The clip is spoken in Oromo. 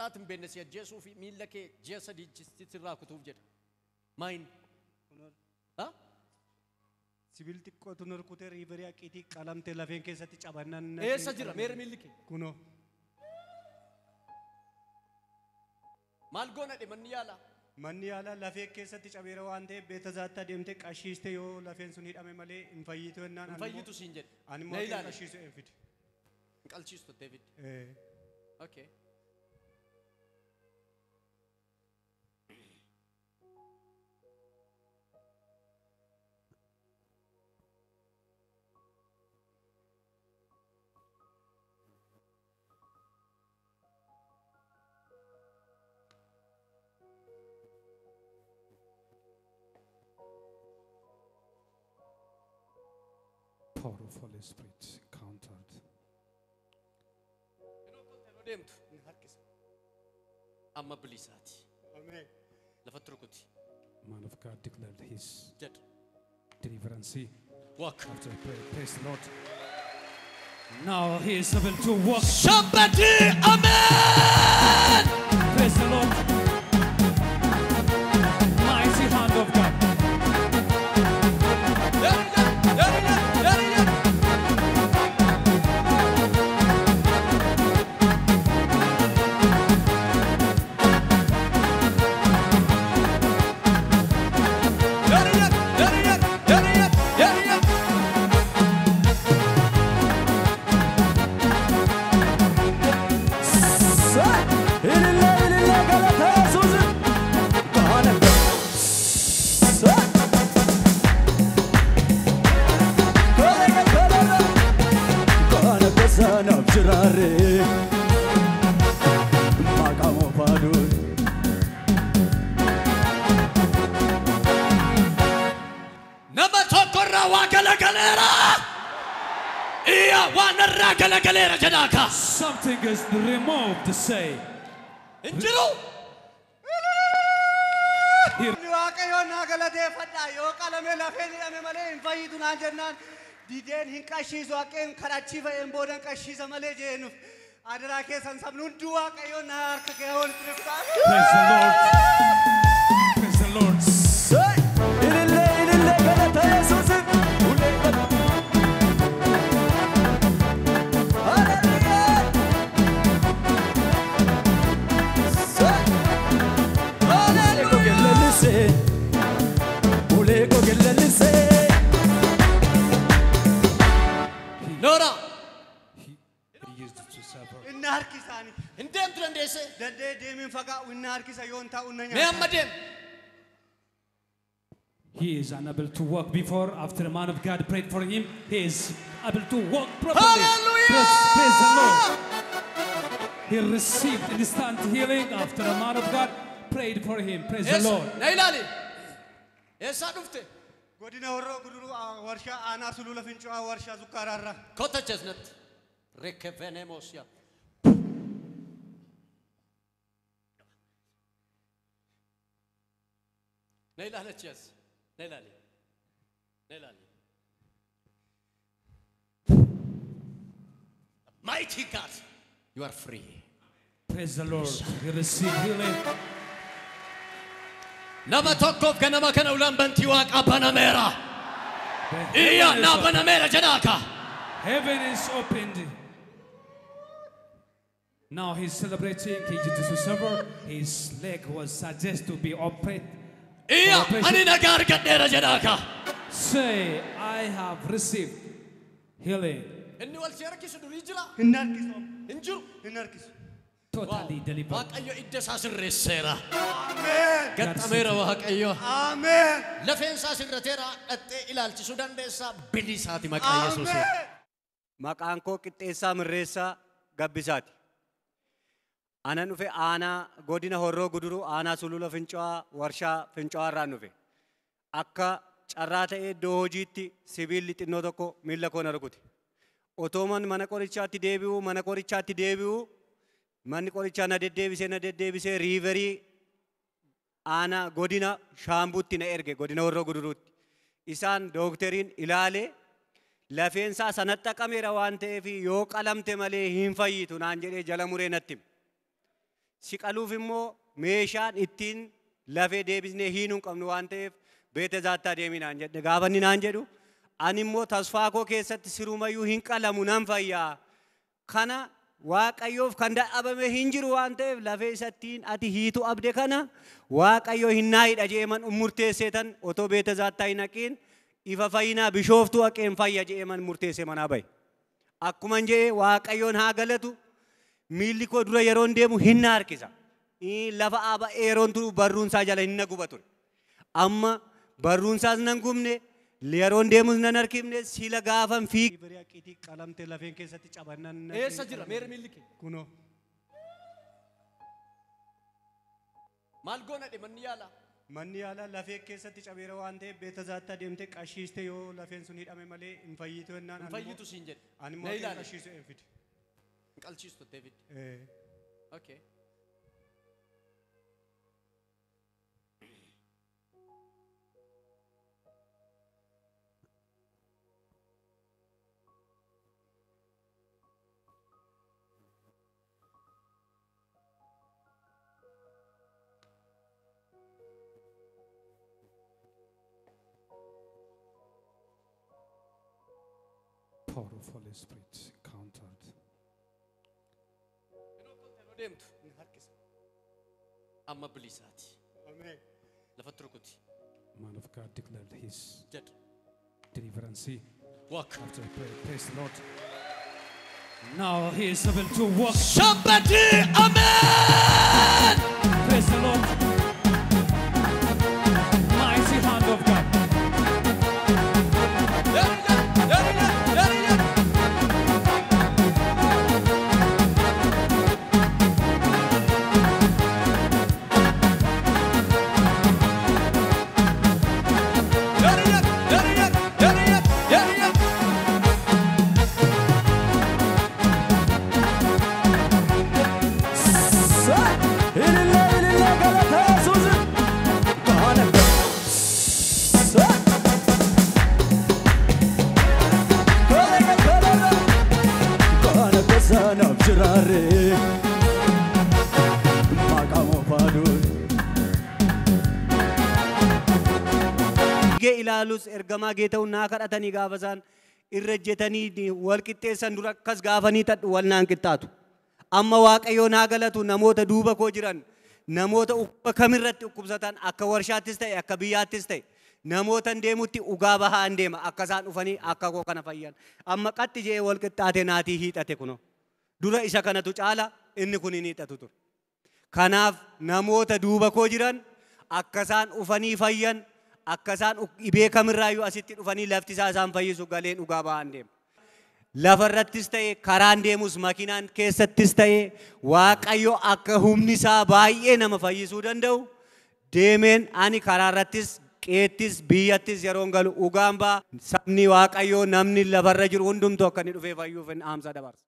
Taatin beenne si ajjeesuu fi miilla kee ji'a sadii sirraa kutuuf jedha. Maayin? Ha? Sibiil xiqqootu nurkutee riiverii aqiitii qalamtee lafeen keessatti cabannan. Eessa jira meera miilli kee? Kunoo. Maal goona dhe manni yaalaa? Manni yaalaa lafee keessatti cabeera waan ta'eef beeta zaattaa deemtee qashiiste yoo lafeen sun hidhame malee hin fayyitu jennaan. Hin fayyitu siin jedhe. Ani immoo qashiisu hin fide. Hin qalchiistu David. Okay. Power of Holy Spirit encountered. Amma bilisaati. Amen. Lafatti rukuti. Man of God declared his Jedhu. deliverance. Walk. After prayer, praise the Lord. Now he is able to walk. Somebody, amen. Praise the Lord. Mighty hand of God. Something is removed to say. Injiru. Waaqayyo nagalate fadha yoo qalame lafeen hidhame malee hin fayyitu naan jennaan dideen hin qashiisu waaqeen kadhachii fa'een boodan qashiisa malee jeenuuf adaraa keessan sabni hundi waaqayyo na harka kee walitti dhuftaa. Praise the Lord. Praise the Lord. Ilillee galata Yesuus. Nora. He used it to suffer. Inna harkisani. Indem tu dandeesse. Dandee deemin fagaa inna harkisa yoon ta'u na Mee nyaata. amma deem. He is unable to walk before. After the man of God prayed for him, he is able to walk properly. Hallelujah! Praise the Lord. He received instant healing after the man of God prayed for him. Praise the Lord. Na ilaali. Eessaa dhufte? Godina Horroo Guduruu warshaa aanaa sulula fincu'aa warshaa sukkaaraarraa. Kota chesnat. Rekevenemos ya. Na ilaali ches. Na ilaali. Na ilaali. Mighty God, you are free. Praise the Lord. He received healing. Nama tokkoof ganama kana ulaan bantii waaqa banameera. The Iya heaven is na open. banameera jedhaaka. Heaven is opened. Now he's celebrating. He just discovered his leg was suggested to be operated. Iya ani nagaa argadheera jedhaaka. Say, I have received healing. Inni wal si harkisu durii jira. Hin harkisu. Hin jiru. Hin harkisu. Totally delivered. Waaqayyo idda isaa sirreesseera. Ameen. Gaxameera Waaqayyo. Ameen. Lafeen isaa sirrateera dhattee ilaalchisuu dandeessaa bilisaati maqaa Yesuusiin. Maqaan koo qixxeessaa mirreessaa gabbisaati. Anan dhufe aanaa godina Horroo Guduruu aanaa sulula fincu'aa warshaa fincu'aarraan dhufe. Akka carraa ta'ee iddoo hojiitti sibiilli xinnoo tokko miilla koo na rukute. Otooman mana qorichaatti deebi'u manni qorichaa na deddeebisee riiverii aanaa godina Shaambuutti na erge godina Horroo Guduruutti. Isaan dookteriin ilaale lafeensaa sanatti qameera waan ta'eef yoo qalamte malee hin fayyitu naan jedhee jala muree natti hime. siqaluuf immoo meeshaan ittiin lafee deebisnee hiinuu qabnu waan ta'eef beete zaattaa deeminaan jedhe gaafa inni naan jedhu ani immoo tasfaa koo keessatti sirumayyuu hin qalamu nan fayyaa kana waaqayyoof kan dadhabame hin jiru waan ta'eef lafee isattiin ati hiitu abde kana waaqayyo hin naayidha jeeman murteesseetan otoo beete zaattaa hin haqiin ifa fayyinaa bishooftuu haqeen fayya jeeman murteessee manaa bahe akkuman jee waaqayyoon haa galatu miilli koo dura yeroon deemu hin na harkisa lafa aba yeroon turu barruunsaa jala hin na guba ture amma barruunsaas nan gubne yeroon deemus nan harkifne sila gaafan fiig qitii qalamte lafeen keessatti cabannan eessa jira meera miilli kee kuno maal goonadhe manni yaala lafee keessatti cabeera waan ta'eef beete zaattaa deemte qashiiste yoo lafeen sun hidhame malee hin fayyitu jennaan hin fayyitu siin jedhe ani immoo qashiisu hin fide qalchiistu David okay Power of Holy Spirit encountered. Amma bilisaati. Amen. Lafatti rukuti. Man of God declared his Jedhu. deliverance. Walk. After I pray, praise the Lord. Now he is able to walk. Somebody, amen. Praise the Lord. Mighty hand of God. ilaalus ergamaa geeta'uun naa kadhatanii gaafasaan irra jetanii wal qixxeessan dura akkas gaafanii tadhu wal naan qixxaatu amma waaqayyoo naa galatu namoota duuba koo jiran namoota ukkuba kamirratti ukkubsatan akka warshaattis ta'e akka biyyaattis ta'e namootan deemutti ugaa bahaan deema akka isaan dhufanii akka koo kana fayyan amma qaxxi jee wal qixxaate naatii hiixate kuno dura isa kanatu caala inni kun hin hiixatu ture kanaaf namoota duuba koo jiran akka isaan dhufanii fayyan akka isaan dhibee kamirraayyuu asitti dhufanii lafti isaan fayyisu galee dhugaa bahaan deema lafarrattis ta'e karaan deemus makiinaan keessattis ta'e waaqayyo akka humni isaa baay'ee nama fayyisuu danda'u deemeen ani karaarrattis qeettis biyyattis yeroon galu dhugaan baa sabni waaqayyoo namni lafarra jiru hundumtu akka inni dhufee fayyuuf dhaamsa dabarsa.